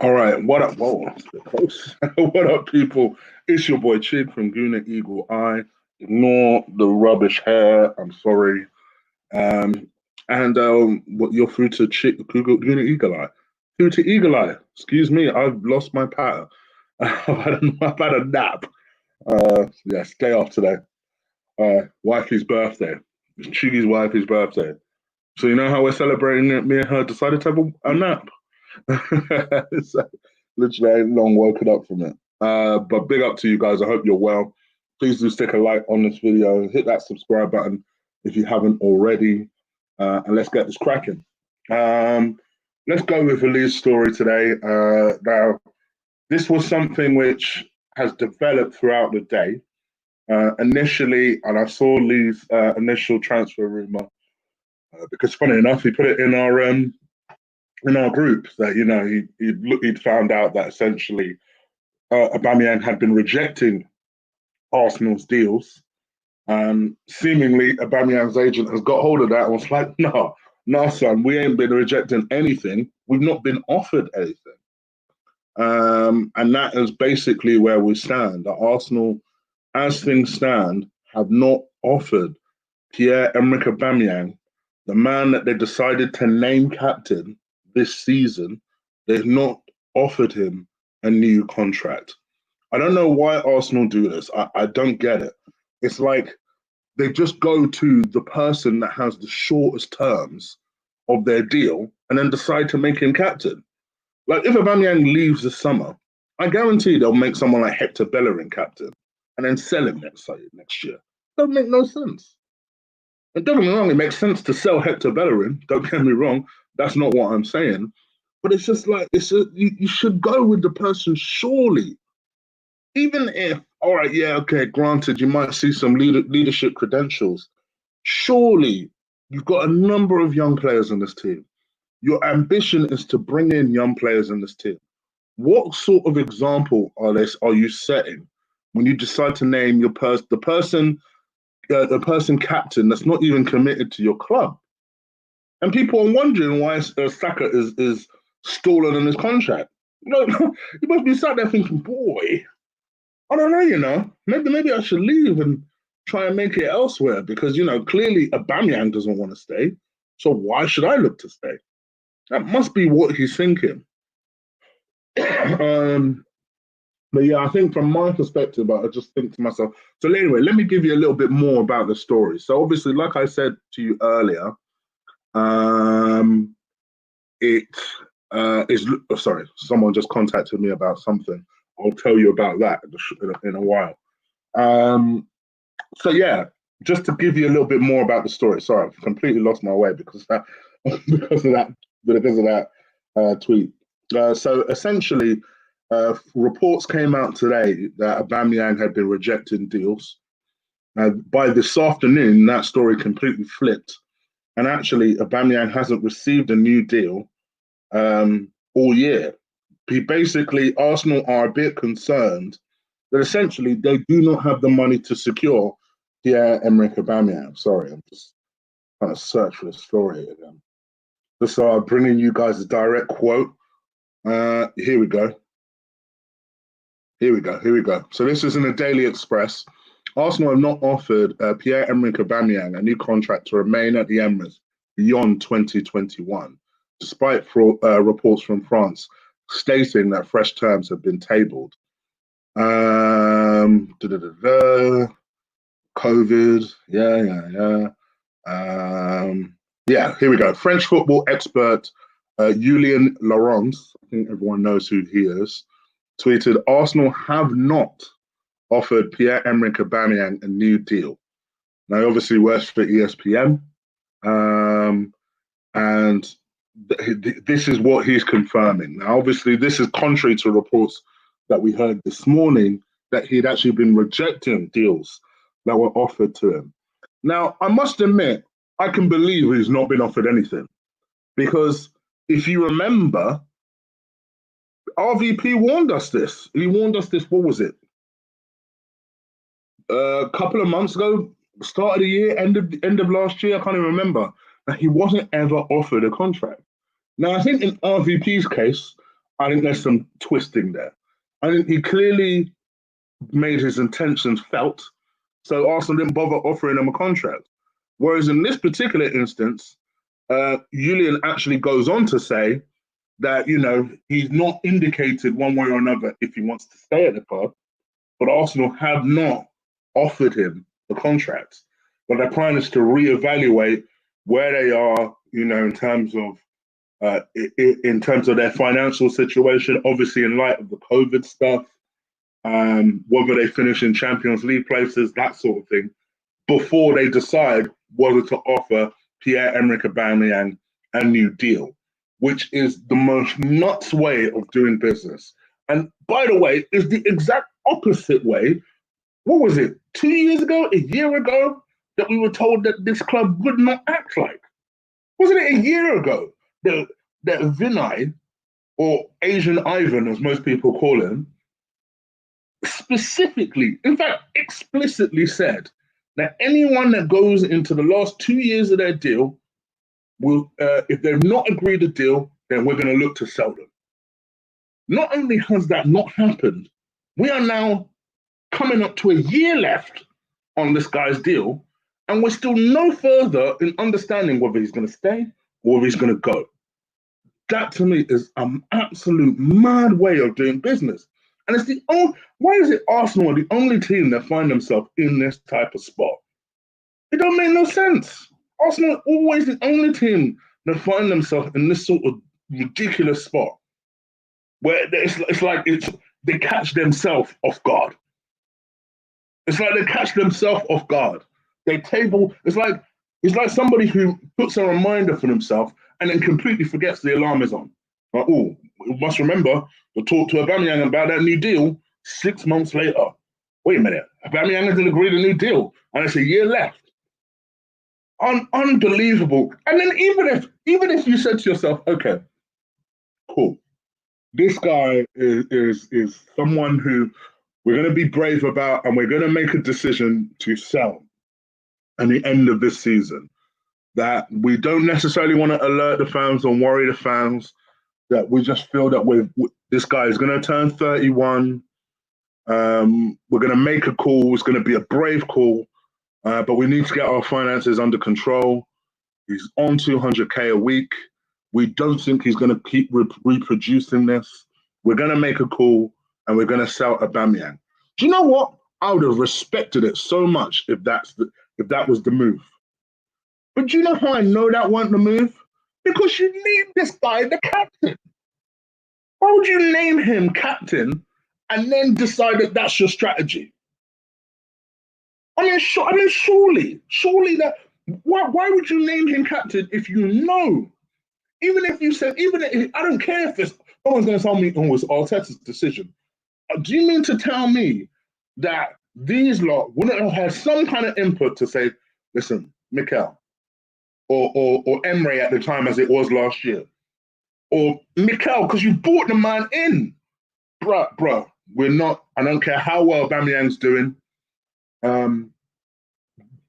All right, what up? Whoa, that's a bit close. What up, people? It's your boy Chid from Guna Eagle Eye. Ignore the rubbish hair. I'm sorry. Um, and what you're through to Guna Eagle Eye. Through to Eagle Eye. Excuse me, I've lost my pattern. I've had a nap. Yeah, stay off today. Wifey's birthday. It's Chiggy's wifey's birthday. So you know how we're celebrating it? Me and her decided to have a nap. So, literally, I ain't long woken up from it. But big up to you guys. I hope you're well. Please do stick a like on this video. Hit that subscribe button if you haven't already. And let's get this cracking. Let's go with Lee's story today. Now, this was something which has developed throughout the day. Initially, and I saw Lee's initial transfer rumor because, funny enough, he put it in our group that he'd found out that essentially Aubameyang had been rejecting Arsenal's deals, and seemingly Aubameyang's agent has got hold of that and was like, no, son, we ain't been rejecting anything. We've not been offered anything, and that is basically where we stand. That Arsenal, as things stand, have not offered Pierre-Emerick Aubameyang, the man that they decided to name captain this season. They've not offered him a new contract. I don't know why Arsenal do this. I don't get it. It's like they just go to the person that has the shortest terms of their deal and then decide to make him captain. Like if Aubameyang leaves this summer, I guarantee they'll make someone like Hector Bellerin captain and then sell him next year. Doesn't make no sense. And don't get me wrong, it makes sense to sell Hector Bellerin. Don't get me wrong. That's not what I'm saying. But it's just like, you should go with the person, surely. Even if, all right, yeah, okay, granted, you might see some leadership credentials. Surely, you've got a number of young players in this team. Your ambition is to bring in young players in this team. What sort of example are you setting when you decide to name the person captain that's not even committed to your club? And people are wondering why Saka is stalling on his contract. You must be sat there thinking, boy, I don't know, maybe I should leave and try and make it elsewhere because, clearly Aubameyang doesn't want to stay. So why should I look to stay? That must be what he's thinking. But yeah, I think from my perspective, I just think to myself, so anyway, let me give you a little bit more about the story. So obviously, like I said to you earlier, it is. Oh, sorry, someone just contacted me about something. I'll tell you about that in a while. So yeah, just to give you a little bit more about the story. Sorry, I've completely lost my way because of that tweet. So essentially, reports came out today that Aubameyang had been rejecting deals. By this afternoon, that story completely flipped. And actually, Aubameyang hasn't received a new deal all year. Arsenal are a bit concerned that essentially they do not have the money to secure Pierre-Emerick Aubameyang. Sorry, I'm just trying to search for the story again. Just so I'm bringing you guys a direct quote. Here we go. So this is in the Daily Express. Arsenal have not offered Pierre-Emerick Aubameyang a new contract to remain at the Emirates beyond 2021, despite reports from France stating that fresh terms have been tabled. COVID, here we go. French football expert Julien Laurens, I think everyone knows who he is, tweeted, Arsenal have not offered Pierre-Emerick Aubameyang a new deal. Now, he obviously works for ESPN, and this is what he's confirming. Now, obviously, this is contrary to reports that we heard this morning that he'd actually been rejecting deals that were offered to him. Now, I must admit, I can believe he's not been offered anything because if you remember, RVP warned us this. He warned us this, what was it? A couple of months ago, start of the year, end of last year, I can't even remember, that he wasn't ever offered a contract. Now, I think in RVP's case, I think there's some twisting there. I think he clearly made his intentions felt, so Arsenal didn't bother offering him a contract. Whereas in this particular instance, Julian actually goes on to say that, he's not indicated one way or another if he wants to stay at the club, but Arsenal have not offered him the contract. But their plan is to reevaluate where they are, in terms of their financial situation, obviously in light of the COVID stuff, whether they finish in Champions League places, that sort of thing, before they decide whether to offer Pierre-Emerick Aubameyang a new deal, which is the most nuts way of doing business. And by the way, is the exact opposite way. What was it, 2 years ago, a year ago, that we were told that this club would not act like? Wasn't it a year ago that Vinay, or Asian Ivan, as most people call him, specifically, in fact, explicitly said that anyone that goes into the last 2 years of their deal will, if they've not agreed a deal, then we're going to look to sell them. Not only has that not happened, we are now coming up to a year left on this guy's deal, and we're still no further in understanding whether he's going to stay or if he's going to go. That to me is an absolute mad way of doing business. And it's the only, why is it Arsenal are the only team that find themselves in this type of spot? It don't make no sense. Arsenal are always the only team that find themselves in this sort of ridiculous spot where it's like they catch themselves off guard. It's like they catch themselves off guard. They table. It's like somebody who puts a reminder for themselves and then completely forgets the alarm is on. Like, oh, we must remember to talk to Aubameyang about that new deal 6 months later. Wait a minute, Aubameyang hasn't agreed a new deal, and it's a year left. Unbelievable. And then even if you said to yourself, okay, cool, this guy is someone who we're going to be brave about, and we're going to make a decision to sell at the end of this season. That we don't necessarily want to alert the fans or worry the fans. That we just feel that this guy is going to turn 31. We're going to make a call. It's going to be a brave call, but we need to get our finances under control. He's on 200K a week. We don't think he's going to keep reproducing this. We're going to make a call, and we're going to sell Aubameyang. Do you know what? I would have respected it so much if that was the move. But do you know how I know that wasn't the move? Because you named this guy the captain. Why would you name him captain and then decide that that's your strategy? I mean, surely that. Why would you name him captain if you know? Even if you said, I don't care if someone's going to tell me it was Arteta's decision. Do you mean to tell me that these lot wouldn't have had some kind of input to say, listen, Mikel, or Emre at the time as it was last year, or Mikel, because you brought the man in, bruh, we're not. I don't care how well Aubameyang's doing. Don't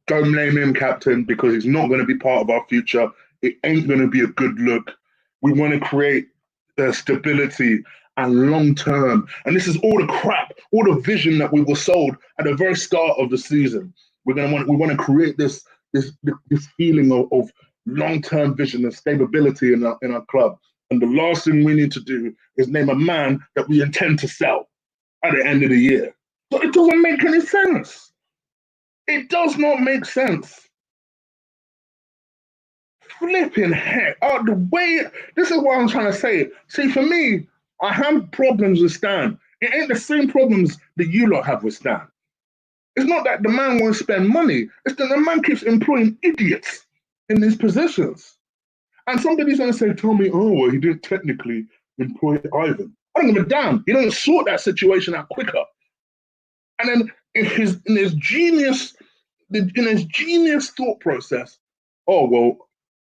name him captain because he's not going to be part of our future. It ain't going to be a good look. We want to create stability and long term. And this is all the crap, all the vision that we were sold at the very start of the season. We want to create this feeling of long-term vision and stability in our club. And the last thing we need to do is name a man that we intend to sell at the end of the year. So it doesn't make any sense. It does not make sense. Flipping heck. This is what I'm trying to say. See, for me, I have problems with Stan. It ain't the same problems that you lot have with Stan. It's not that the man won't spend money. It's that the man keeps employing idiots in these positions. And somebody's going to say, tell me, oh, well, he didn't technically employ Ivan. I don't give a damn. He don't sort that situation out quicker. And then in his genius thought process, oh, well,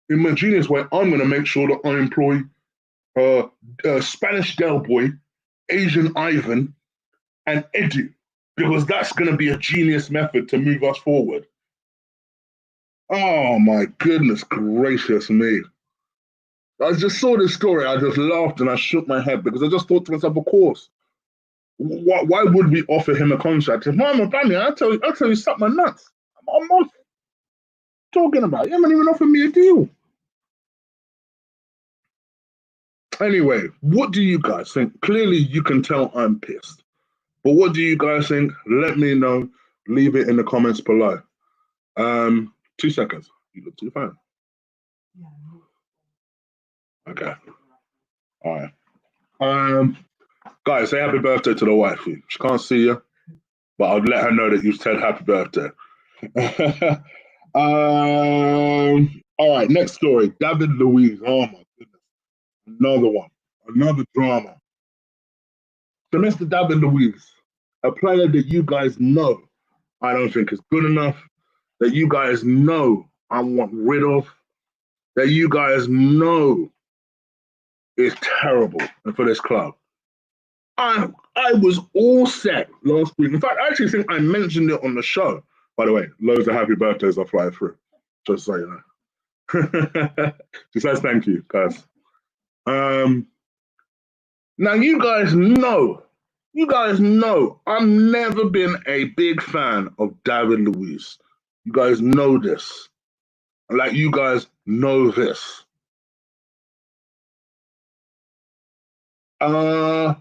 in my genius way, I'm going to make sure that I employ Spanish Del Boy, Asian Ivan, and Edu, because that's going to be a genius method to move us forward. Oh, my goodness gracious me. I just saw this story. I just laughed and I shook my head because I just thought to myself, of course, why would we offer him a contract? If I'm Aubameyang, I'll tell you, suck my nuts. I'm not talking about. You haven't even offered me a deal. Anyway, what do you guys think? Clearly, you can tell I'm pissed. But what do you guys think? Let me know. Leave it in the comments below. 2 seconds. You look to your phone. Okay. All right. Guys, say happy birthday to the wifey. She can't see you, but I'll let her know that you said happy birthday. All right, next story. David Luiz. Oh my goodness. Another one. Another drama. So Mr. David Luiz, a player that you guys know I don't think is good enough, that you guys know I want rid of, that you guys know is terrible for this club. I was all set last week. In fact, I actually think I mentioned it on the show. By the way, loads of happy birthdays are flying through. Just so you know. She says thank you, guys. Now you guys know I've never been a big fan of David Luiz. You guys know this. Like you guys know this.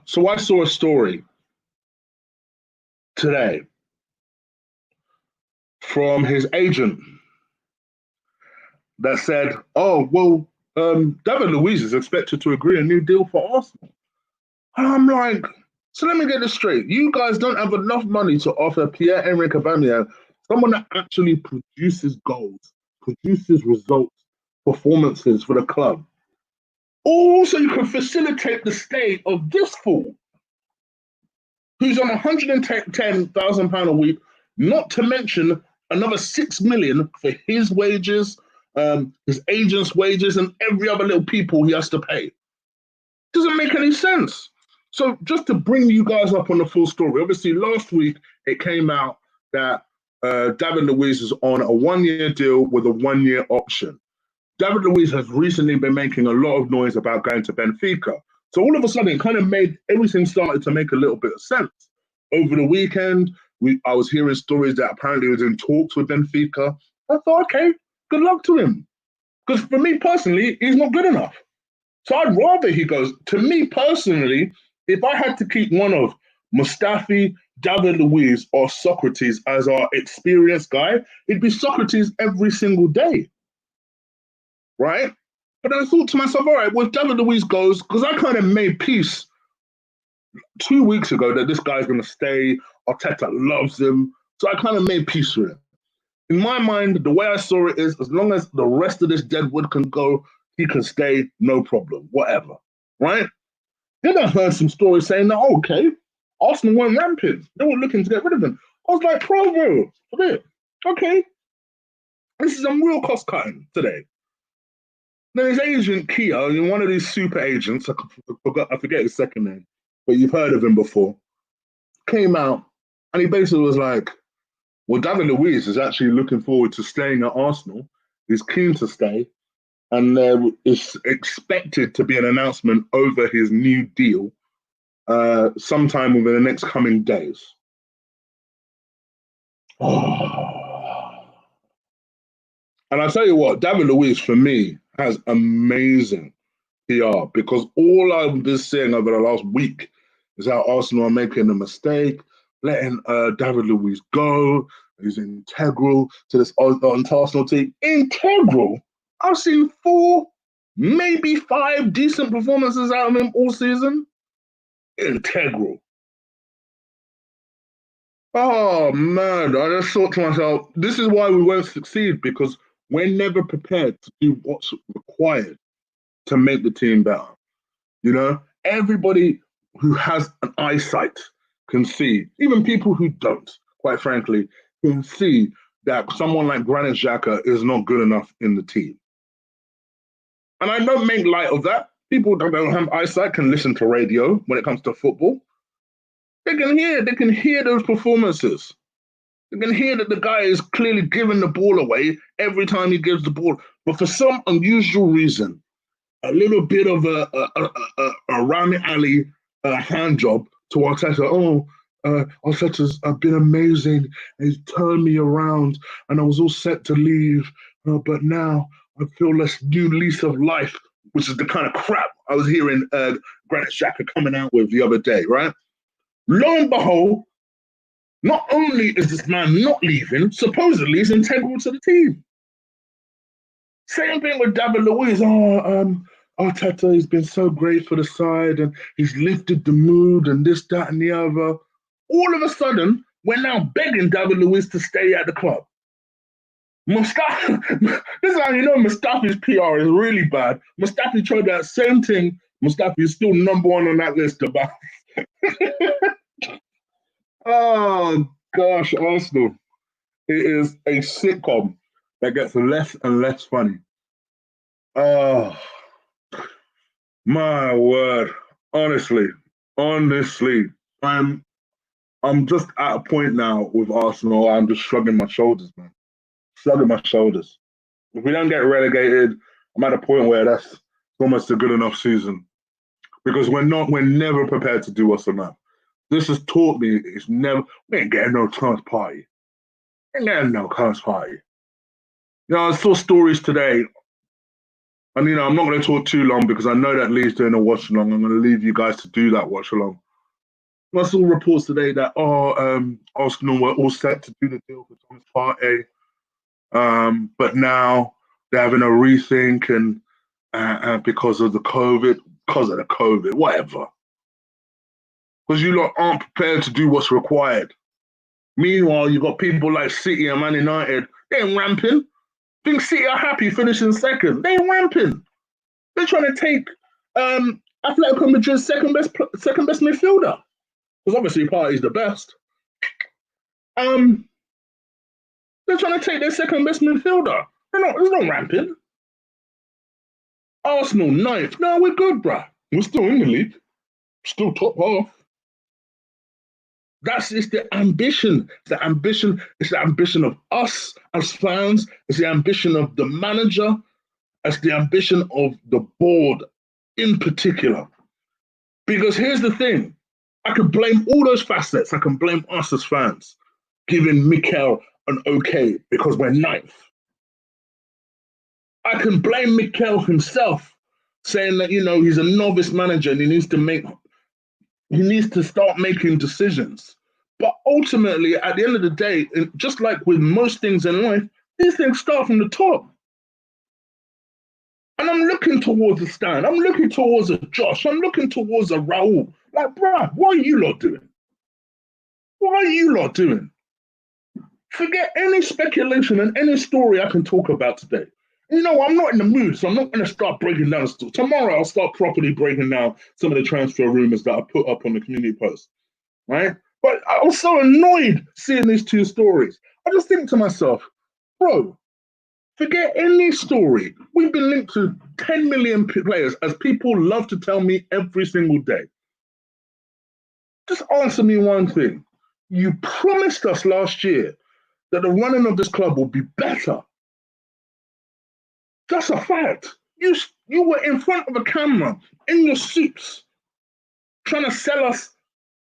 So I saw a story today from his agent that said, "Oh, well, David Luiz is expected to agree a new deal for Arsenal." And I'm like, so let me get this straight. You guys don't have enough money to offer Pierre-Emerick Aubameyang, someone that actually produces goals, produces results, performances for the club. Also, you can facilitate the stay of this fool who's on £110,000 a week, not to mention another 6 million for his wages, his agent's wages, and every other little people he has to pay. Doesn't make any sense. So just to bring you guys up on the full story, obviously last week it came out that David Luiz is on a 1-year deal with a 1-year option. David Luiz has recently been making a lot of noise about going to Benfica. So all of a sudden, it kind of made everything started to make a little bit of sense. Over the weekend, I was hearing stories that apparently he was in talks with Benfica. I thought, okay, good luck to him. Because for me personally, he's not good enough. So I'd rather he goes. To me personally, if I had to keep one of Mustafi, David Luiz, or Socrates as our experienced guy, it'd be Socrates every single day. Right? But I thought to myself, all right, well, if David Luiz goes, because I kind of made peace 2 weeks ago that this guy's going to stay. Arteta loves him. So I kind of made peace with him. In my mind, the way I saw it is as long as the rest of this deadwood can go, he can stay, no problem, whatever. Right? Then I heard some stories saying that, okay, Arsenal went rampant. They were looking to get rid of him. I was like, Provo, okay. This is some real cost cutting today. Then his agent, Kia, one of these super agents, I forget his second name, but you've heard of him before, came out and he basically was like, well, David Luiz is actually looking forward to staying at Arsenal. He's keen to stay. And there is expected to be an announcement over his new deal sometime within the next coming days. Oh. And I tell you what, David Luiz, for me, has amazing PR because all I've been seeing over the last week is how Arsenal are making a mistake, letting David Luiz go. He's integral to this Arsenal team. Integral? I've seen 4, maybe 5 decent performances out of him all season. Integral. Oh, man. I just thought to myself, this is why we won't succeed because we're never prepared to do what's required to make the team better. You know, everybody who has an eyesight can see, even people who don't, quite frankly, can see that someone like Granit Xhaka is not good enough in the team. And I don't make light of that. People that don't have eyesight can listen to radio when it comes to football. They can hear those performances. They can hear that the guy is clearly giving the ball away every time he gives the ball. But for some unusual reason, a little bit of a Rami Ali hand job to Arteta. Oh, Arteta's been amazing. He's turned me around, and I was all set to leave, but now I feel this new lease of life, which is the kind of crap I was hearing Granit Xhaka coming out with the other day, right? Lo and behold, not only is this man not leaving, supposedly he's integral to the team. Same thing with David Luiz. Arteta has been so great for the side and he's lifted the mood and this, that, and the other. All of a sudden, we're now begging David Luiz to stay at the club. Mustafi, this is how you know Mustafi's PR is really bad. Mustafi tried that same thing. Mustafi is still number one on that list about. Oh gosh, Arsenal. It is a sitcom that gets less and less funny. Oh my word. Honestly, honestly, I'm I'm just at a point now with Arsenal. I'm just shrugging my shoulders, man. Shrugging my shoulders. If we don't get relegated, I'm at a point where that's almost a good enough season because we're never prepared to do what's enough. This has taught me it's never we ain't getting no chance party. Ain't getting no chance party. You know, I saw stories today, and I'm not going to talk too long because I know that Lee's doing a watch along. I'm going to leave you guys to do that watch along. I saw reports today that Arsenal were all set to do the deal for Thomas Partey, but now they're having a rethink and because of the COVID, whatever. Because you lot aren't prepared to do what's required. Meanwhile, you've got people like City and Man United. They ain't ramping. Think City are happy finishing second. They ain't ramping. They're trying to take Atletico Madrid's second best midfielder. Because obviously Partey's the best. They're trying to take their second best midfielder. There's no ramping. Arsenal ninth. No, we're good, bruh. We're still in the league. Still top half. That's it's the ambition. It's the ambition. It's the ambition of us as fans. It's the ambition of the manager. It's the ambition of the board in particular. Because here's the thing. I can blame all those facets. I can blame us as fans, giving Mikel an okay because we're ninth. I can blame Mikel himself, saying that he's a novice manager and he needs to start making decisions. But ultimately, at the end of the day, just like with most things in life, these things start from the top. And I'm looking towards a Stan. I'm looking towards a Josh. I'm looking towards a Raul. Like, bruh, what are you lot doing? What are you lot doing? Forget any speculation and any story I can talk about today. I'm not in the mood, so I'm not going to start breaking down the story. Tomorrow, I'll start properly breaking down some of the transfer rumors that I put up on the community post, right? But I was so annoyed seeing these two stories. I just think to myself, bro, forget any story. We've been linked to 10 million players, as people love to tell me every single day. Just answer me one thing. You promised us last year that the running of this club will be better. That's a fact. You were in front of a camera in your suits trying to sell us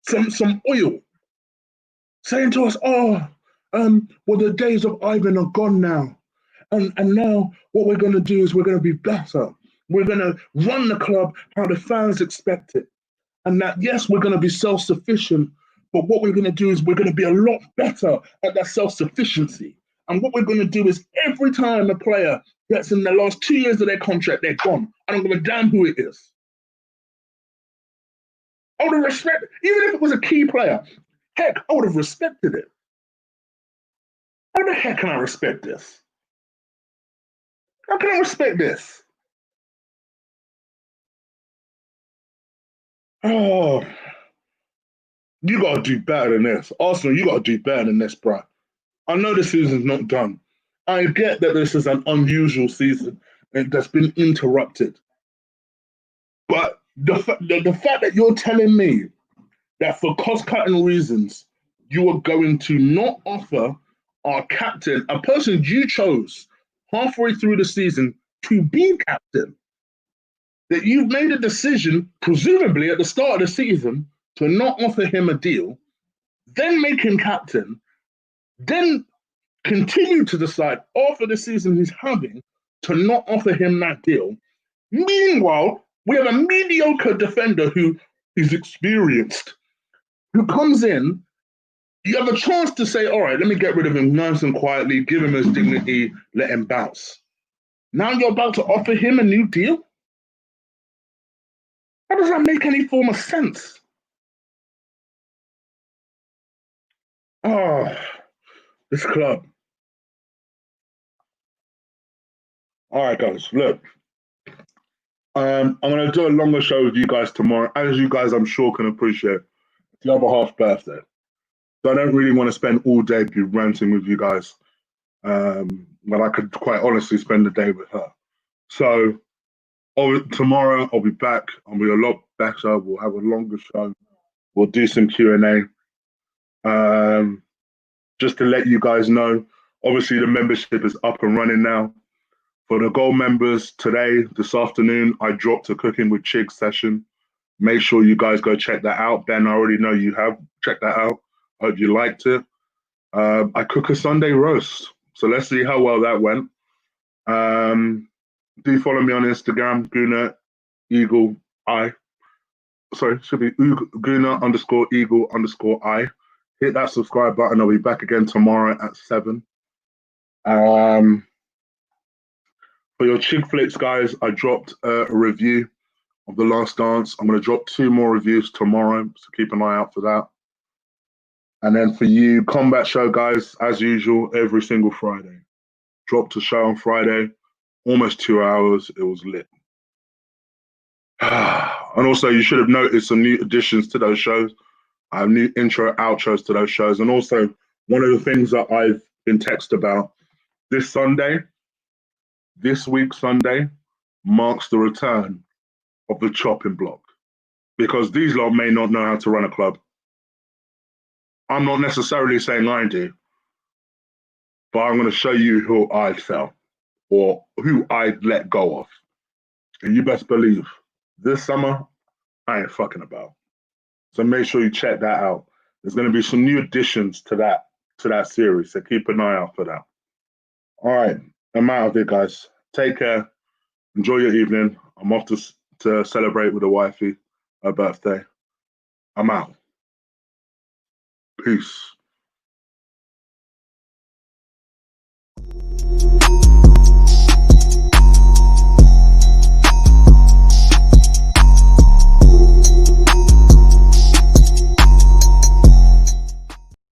some oil, saying to us, well, the days of Ivan are gone now. And now what we're going to do is we're going to be better. We're going to run the club how the fans expect it. And that, yes, we're going to be self-sufficient, but what we're going to do is we're going to be a lot better at that self-sufficiency. And what we're going to do is every time a player gets in the last 2 years of their contract, they're gone. I don't give a damn who it is. I would have respected, even if it was a key player, heck, I would have respected it. How the heck can I respect this? How can I respect this? Oh, you got to do better than this. Arsenal, you got to do better than this, bro. I know the season's not done. I get that this is an unusual season that's been interrupted. But the fact that you're telling me that for cost-cutting reasons, you are going to not offer our captain, a person you chose halfway through the season, to be captain. that you've made a decision, presumably at the start of the season, to not offer him a deal, then make him captain, then continue to decide after the season he's having to not offer him that deal. Meanwhile, we have a mediocre defender who is experienced, who comes in. You have a chance to say, all right, let me get rid of him nice and quietly, give him his dignity, let him bounce. Now you're about to offer him a new deal? How does that make any form of sense? Oh, this club. All right, guys, look. I'm going to do a longer show with you guys tomorrow. As you guys, I'm sure, can appreciate, it's the other half's birthday. So I don't really want to spend all day ranting with you guys. But I could quite honestly spend the day with her. So tomorrow I'll be back. I'll be a lot better. We'll have a longer show. We'll do some Q&A. Just to let you guys know, obviously the membership is up and running now. For the Gold members, today, this afternoon, I dropped a Cooking with Chig session. Make sure you guys go check that out. Ben, I already know you have. Check that out. Hope you liked it. I cook a Sunday roast. So let's see how well that went. Do follow me on Instagram, Guna Eagle I. Sorry, should be Guna _Eagle _I. Hit that subscribe button. I'll be back again tomorrow at 7. For your Chig Flicks, guys, I dropped a review of The Last Dance. I'm going to drop 2 more reviews tomorrow, so keep an eye out for that. And then for you, Combat Show, guys, as usual, every single Friday. Dropped a show on Friday, almost 2 hours. It was lit. And also, you should have noticed some new additions to those shows. I have new intro, outros to those shows. And also, one of the things that I've been texted about this week, Sunday, marks the return of the chopping block. Because these lot may not know how to run a club. I'm not necessarily saying I do, but I'm going to show you who I sell or who I let go of. And you best believe, this summer, I ain't fucking about. So make sure you check that out. There's going to be some new additions to that series, so keep an eye out for that. All right, I'm out of it, guys. Take care. Enjoy your evening. I'm off to celebrate with the wifey, her birthday. I'm out. Peace.